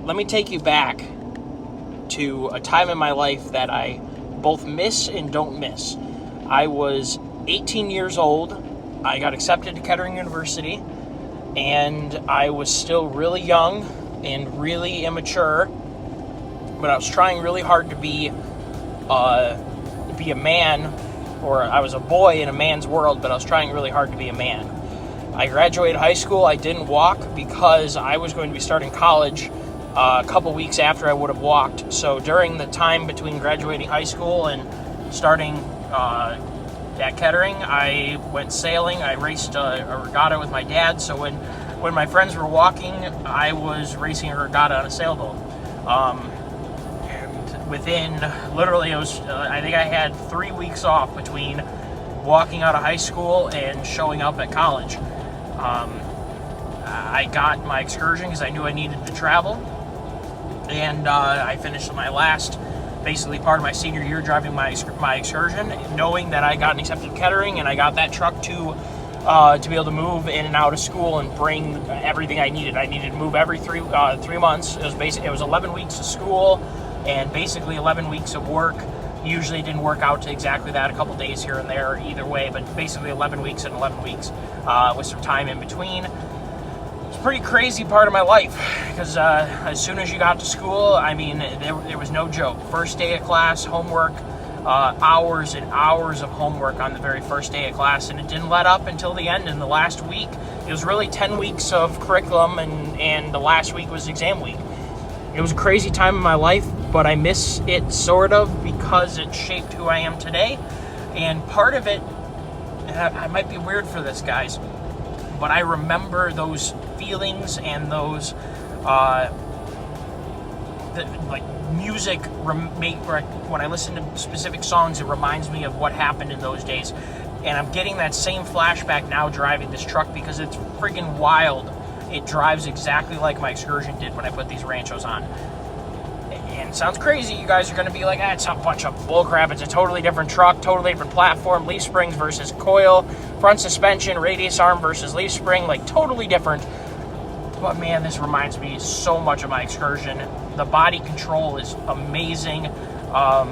let me take you back to a time in my life that I both miss and don't miss. I was 18 years old. I got accepted to Kettering University, and I was still really young and really immature, but I was trying really hard to be a man, or I was a boy in a man's world, but I was trying really hard to be a man. I graduated high school. I didn't walk because I was going to be starting college a couple weeks after I would have walked. So during the time between graduating high school and starting at Kettering, I went sailing. I raced a regatta with my dad. So when my friends were walking, I was racing a regatta on a sailboat. And within, literally, it was, I think I had 3 weeks off between walking out of high school and showing up at college. I got my excursion because I knew I needed to travel. And I finished my last, basically part of my senior year, driving my excursion, knowing that I got accepted to Kettering, and I got that truck to be able to move in and out of school and bring everything I needed. I needed to move every 3 months. It was 11 weeks of school and basically 11 weeks of work. Usually it didn't work out to exactly that, a couple days here and there either way, but basically 11 weeks and 11 weeks with some time in between. It's a pretty crazy part of my life because as soon as you got to school, I mean, there was no joke. First day of class, homework, hours and hours of homework on the very first day of class, and it didn't let up until the end. In the last week, it was really 10 weeks of curriculum, and the last week was exam week. It was a crazy time in my life, but I miss it sort of because it shaped who I am today. And part of it, I might be weird for this, guys, but I remember those feelings and those like music when I listen to specific songs, it reminds me of what happened in those days. And I'm getting that same flashback now driving this truck because it's friggin' wild. It drives exactly like my excursion did when I put these Ranchos on. And it sounds crazy. You guys are going to be like, it's a bunch of bullcrap. It's a totally different truck, totally different platform, leaf springs versus coil, front suspension, radius arm versus leaf spring, like totally different. But man, this reminds me so much of my excursion. The body control is amazing. I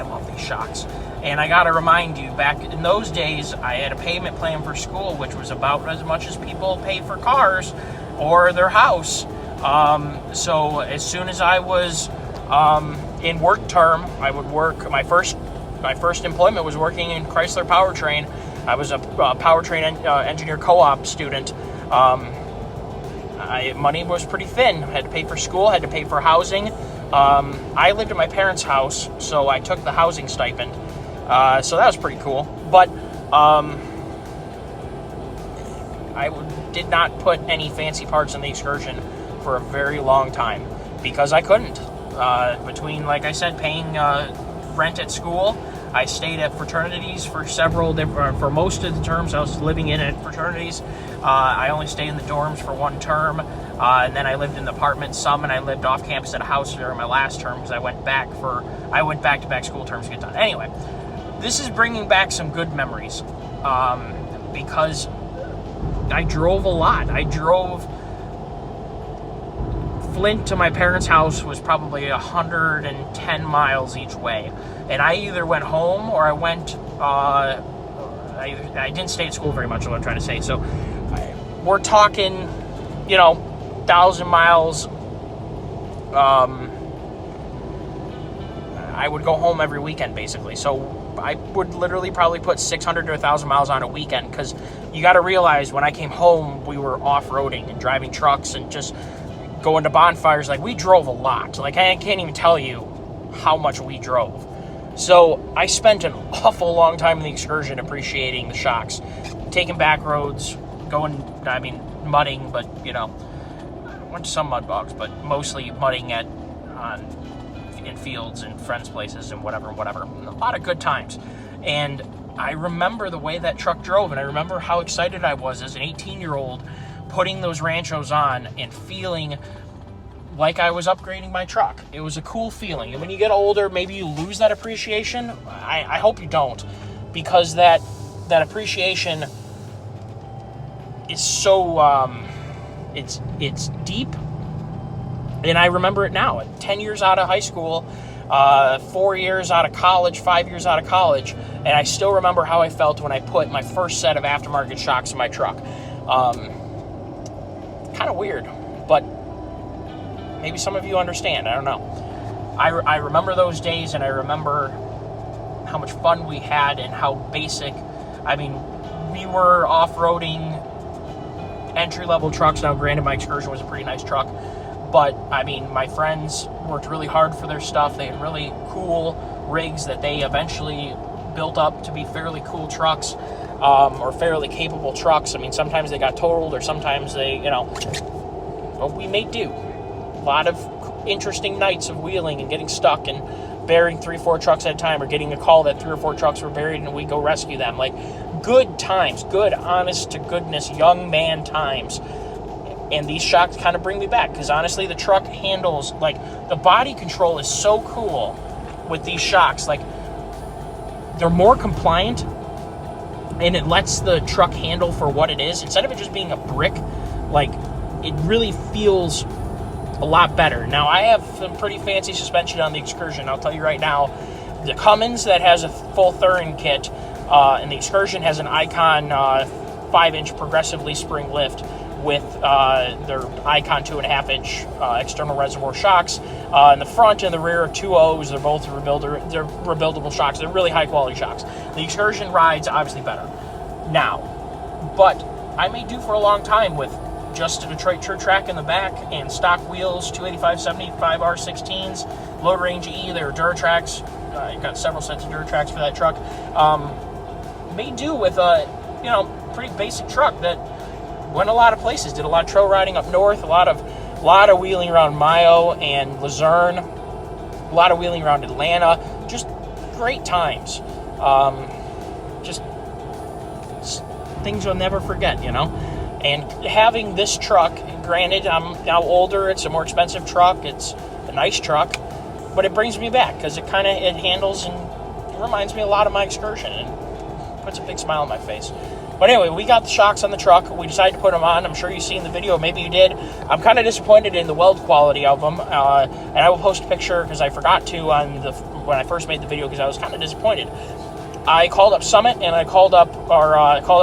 love these shocks. And I got to remind you, back in those days, I had a payment plan for school, which was about as much as people pay for cars or their house. So as soon as I was in work term, I would work. My first employment was working in Chrysler Powertrain. I was a powertrain engineer co-op student. Money was pretty thin. I had to pay for school, had to pay for housing. I lived in my parents' house, so I took the housing stipend. So that was pretty cool. But I did not put any fancy parts in the excursion for a very long time because I couldn't. Between, like I said, paying rent at school, I stayed at fraternities for for most of the terms I was living in at fraternities. I only stayed in the dorms for one term, and then I lived in the apartment some, and I lived off campus at a house during my last term because I went back-to-back school terms to get done. Anyway, this is bringing back some good memories because I drove a lot. I drove Flint to my parents' house was probably 110 miles each way. And I either went home or I went, I didn't stay at school very much, is what I'm trying to say. So we're talking, 1,000 miles. I would go home every weekend, basically. So I would literally probably put 600 to 1,000 miles on a weekend because you got to realize when I came home, we were off-roading and driving trucks and just going to bonfires. Like, we drove a lot. Like, I can't even tell you how much we drove. So I spent an awful long time in the excursion appreciating the shocks, taking back roads, mudding, but, went to some mud bogs, but mostly mudding in fields and friends' places and whatever. A lot of good times. And I remember the way that truck drove, and I remember how excited I was as an 18-year-old putting those Ranchos on and feeling like I was upgrading my truck. It was a cool feeling. And when you get older, maybe you lose that appreciation. I hope you don't, because that appreciation is so it's deep And I remember it now. 10 years out of high school, 4 years out of college, 5 years out of college, and I still remember how I felt when I put my first set of aftermarket shocks in my truck. Kind of weird, but maybe some of you understand. I don't know. I remember those days, and I remember how much fun we had and how basic. I mean, we were off-roading entry-level trucks. Now, granted, my Excursion was a pretty nice truck, but, I mean, my friends worked really hard for their stuff. They had really cool rigs that they eventually built up to be fairly cool trucks, or fairly capable trucks. I mean, sometimes they got totaled, or sometimes they, but we made do. A lot of interesting nights of wheeling and getting stuck and burying 3-4 trucks at a time, or getting a call that 3 or 4 trucks were buried and we go rescue them. Like, good times, good, honest to goodness, young man times. And these shocks kind of bring me back, because honestly, the truck handles, like, the body control is so cool with these shocks. Like, they're more compliant, and it lets the truck handle for what it is. Instead of it just being a brick, like, it really feels a lot better. Now, I have some pretty fancy suspension on the Excursion. I'll tell you right now, the Cummins that has a full Thurin kit, and the Excursion has an Icon 5-inch progressively spring lift with their Icon 2.5-inch external reservoir shocks. In the front and the rear are 2 O's. They're both they're rebuildable shocks. They're really high-quality shocks. The Excursion rides obviously better now, but I may do for a long time with just a Detroit True Track in the back and stock wheels, 285/75 R16s, load range E. They were Duratrax. I got several sets of Duratrax for that truck. May do with a pretty basic truck that went a lot of places. Did a lot of trail riding up north. A lot of wheeling around Mayo and Luzerne. A lot of wheeling around Atlanta. Just great times. Just things you'll never forget, And having this truck, granted, I'm now older, it's a more expensive truck, it's a nice truck, but it brings me back, because it handles and it reminds me a lot of my Excursion, and puts a big smile on my face. But anyway, we got the shocks on the truck. We decided to put them on. I'm sure you've seen the video. Maybe you did. I'm kind of disappointed in the weld quality of them, and I will post a picture, because I forgot to when I first made the video, because I was kind of disappointed. I called up Summit, and I called up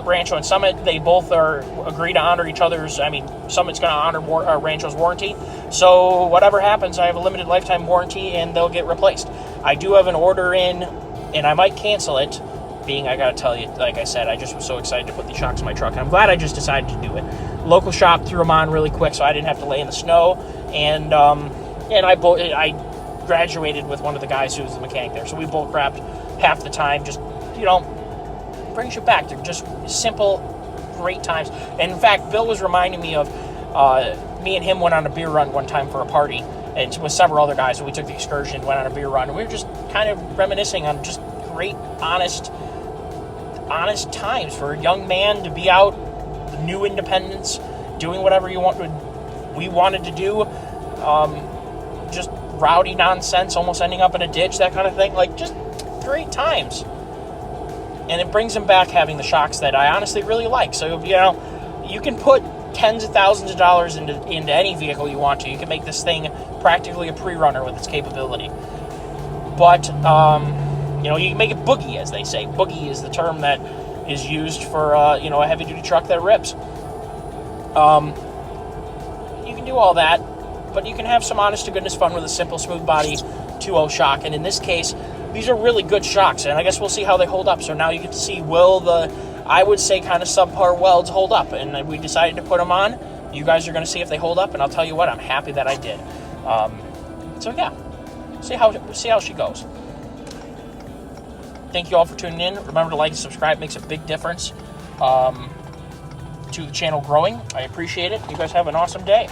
Rancho and Summit. They both agree to honor each other's. I mean, Summit's going to honor Rancho's warranty. So whatever happens, I have a limited lifetime warranty, and they'll get replaced. I do have an order in, and I might cancel it. I got to tell you, like I said, I just was so excited to put these shocks in my truck, and I'm glad I just decided to do it. Local shop threw them on really quick, so I didn't have to lay in the snow. And I graduated with one of the guys who was the mechanic there, so we bull crapped half the time. Just brings you back. They're just simple, great times. And in fact, Bill was reminding me of me and him went on a beer run one time for a party, and with several other guys. So we took the Excursion, went on a beer run, and we were just kind of reminiscing on just great, honest times for a young man to be out, new independence, doing whatever we wanted to do, just rowdy nonsense, almost ending up in a ditch, that kind of thing. Like, just great times. And it brings him back, having the shocks that I honestly really like. So, you can put tens of thousands of dollars into any vehicle you want to. You can make this thing practically a pre-runner with its capability. But, you can make it boogie, as they say. Boogie is the term that is used for, a heavy-duty truck that rips. You can do all that, but you can have some honest-to-goodness fun with a simple, smooth-body 2.0 shock. And in this case, these are really good shocks, and I guess we'll see how they hold up. So now you get to see, will the, I would say, kind of subpar welds hold up? And we decided to put them on. You guys are going to see if they hold up, and I'll tell you what, I'm happy that I did. So yeah, see how she goes. Thank you all for tuning in. Remember to like and subscribe. It makes a big difference to the channel growing. I appreciate it. You guys have an awesome day.